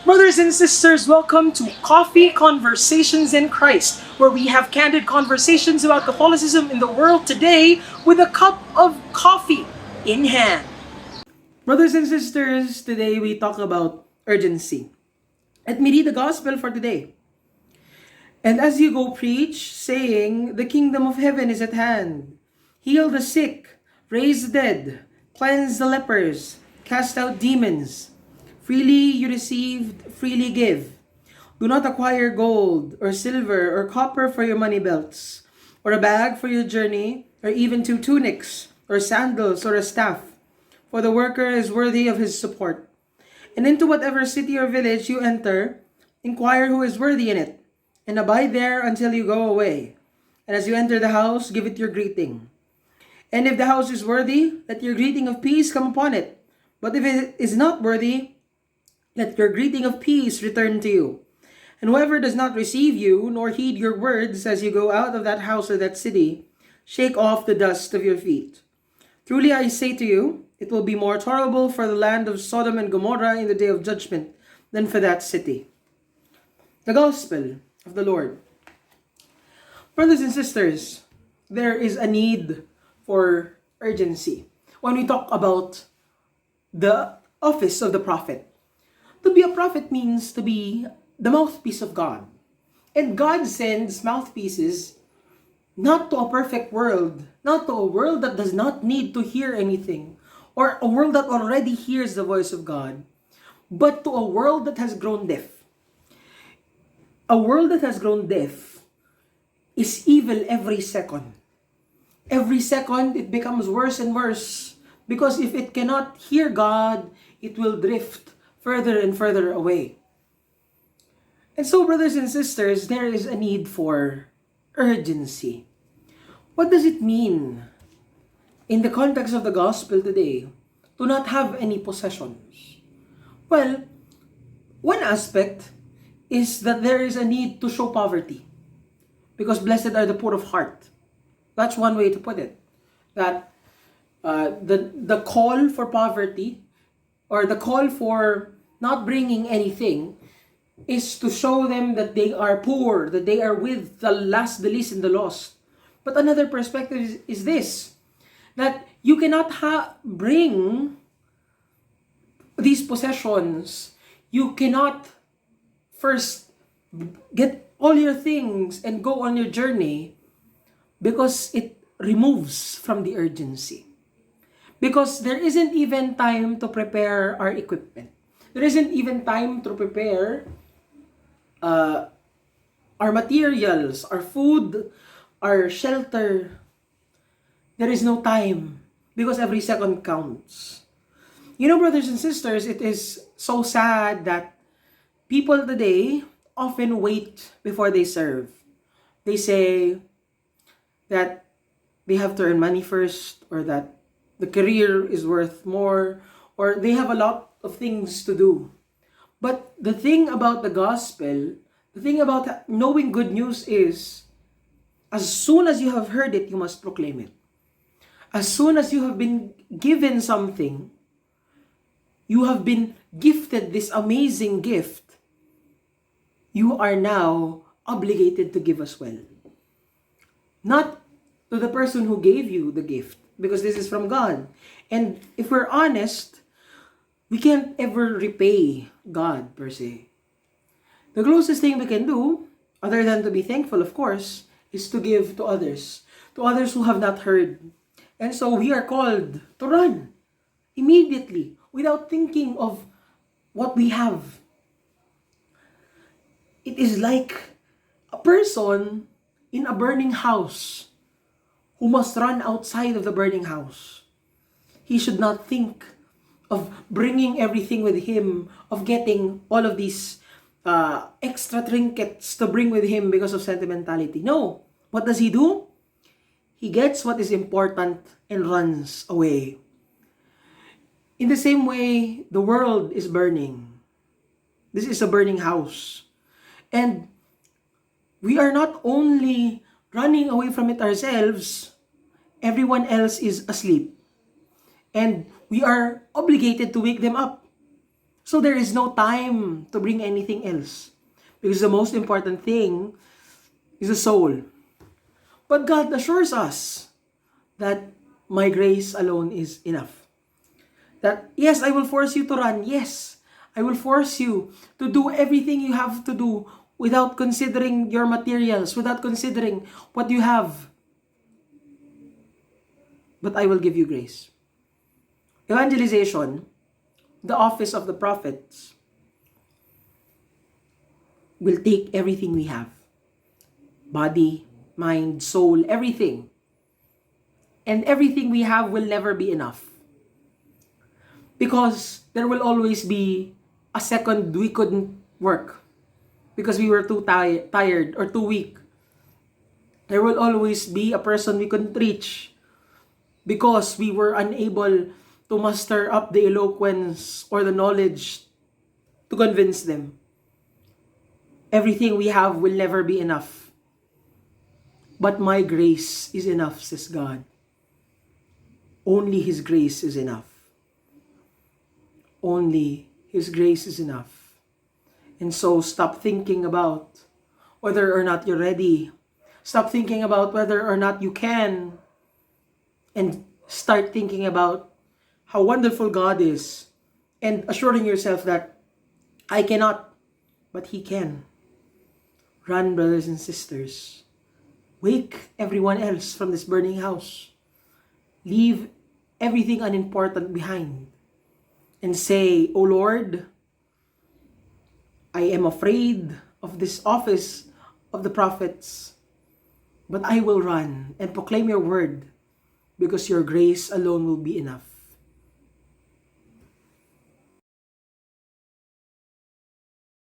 Brothers and sisters, welcome to Coffee Conversations in Christ, where we have candid conversations about Catholicism in the world today with a cup of coffee in hand. Brothers and sisters, today we talk about urgency. Let me read the gospel for today. And as you go preach, saying, the kingdom of heaven is at hand. Heal the sick, raise the dead, cleanse the lepers, cast out demons. Freely you received, freely give. Do not acquire gold or silver or copper for your money belts, or a bag for your journey, or even 2 tunics, or sandals, or a staff. For the worker is worthy of his support. And into whatever city or village you enter, inquire who is worthy in it, and abide there until you go away. And as you enter the house, give it your greeting. And if the house is worthy, let your greeting of peace come upon it. But if it is not worthy, let your greeting of peace return to you. And whoever does not receive you, nor heed your words as you go out of that house or that city, shake off the dust of your feet. Truly I say to you, it will be more tolerable for the land of Sodom and Gomorrah in the day of judgment than for that city. The Gospel of the Lord. Brothers and sisters, there is a need for urgency when we talk about the office of the prophet. To be a prophet means to be the mouthpiece of God. And God sends mouthpieces not to a perfect world, not to a world that does not need to hear anything, or a world that already hears the voice of God, but to a world that has grown deaf. A world that has grown deaf is evil every second. Every second it becomes worse and worse, because if it cannot hear God, it will drift further and further away. And so, brothers and sisters, there is a need for urgency. What does it mean in the context of the gospel today to not have any possessions? Well, one aspect is that there is a need to show poverty, because blessed are the poor of heart. That's one way to put it. That the call for poverty, or the call for not bringing anything, is to show them that they are poor, that they are with the last, the least, and the lost. But another perspective is this, that you cannot bring these possessions. You cannot first get all your things and go on your journey, because it removes from the urgency. Because there isn't even time to prepare our equipment. There isn't even time to prepare our materials, our food, our shelter. There is no time, because every second counts. You know, brothers and sisters, it is so sad that people today often wait before they serve. They say that they have to earn money first, or that the career is worth more, or they have a lot of things to do. But the thing about the gospel, the thing about knowing good news is, as soon as you have heard it, you must proclaim it. As soon as you have been given something, you have been gifted this amazing gift, you are now obligated to give as well. Not to the person who gave you the gift, because this is from God. And if we're honest, we can't ever repay God per se. The closest thing we can do, other than to be thankful, of course, is to give to others who have not heard. And so we are called to run immediately, without thinking of what we have. It is like a person in a burning house who must run outside of the burning house. He should not think of bringing everything with him, of getting all of these extra trinkets to bring with him because of sentimentality. No. What does he do? He gets what is important and runs away. In the same way, the world is burning. This is a burning house. And we are not only running away from it ourselves, everyone else is asleep. And we are obligated to wake them up. So there is no time to bring anything else. Because the most important thing is the soul. But God assures us that my grace alone is enough. That, yes, I will force you to run. Yes, I will force you to do everything you have to do without considering your materials, without considering what you have. But I will give you grace. Evangelization, the office of the prophets, will take everything we have. Body, mind, soul, everything. And everything we have will never be enough. Because there will always be a second we couldn't work. Because we were too tired or too weak. There will always be a person we couldn't reach. Because we were unable to muster up the eloquence or the knowledge to convince them. Everything we have will never be enough. But my grace is enough, says God. Only His grace is enough. Only His grace is enough. And so stop thinking about whether or not you're ready. Stop thinking about whether or not you can. And start thinking about how wonderful God is. And assuring yourself that I cannot, but He can. Run, brothers and sisters. Wake everyone else from this burning house. Leave everything unimportant behind. And say, O Lord, I am afraid of this office of the prophets, but I will run and proclaim your word because your grace alone will be enough.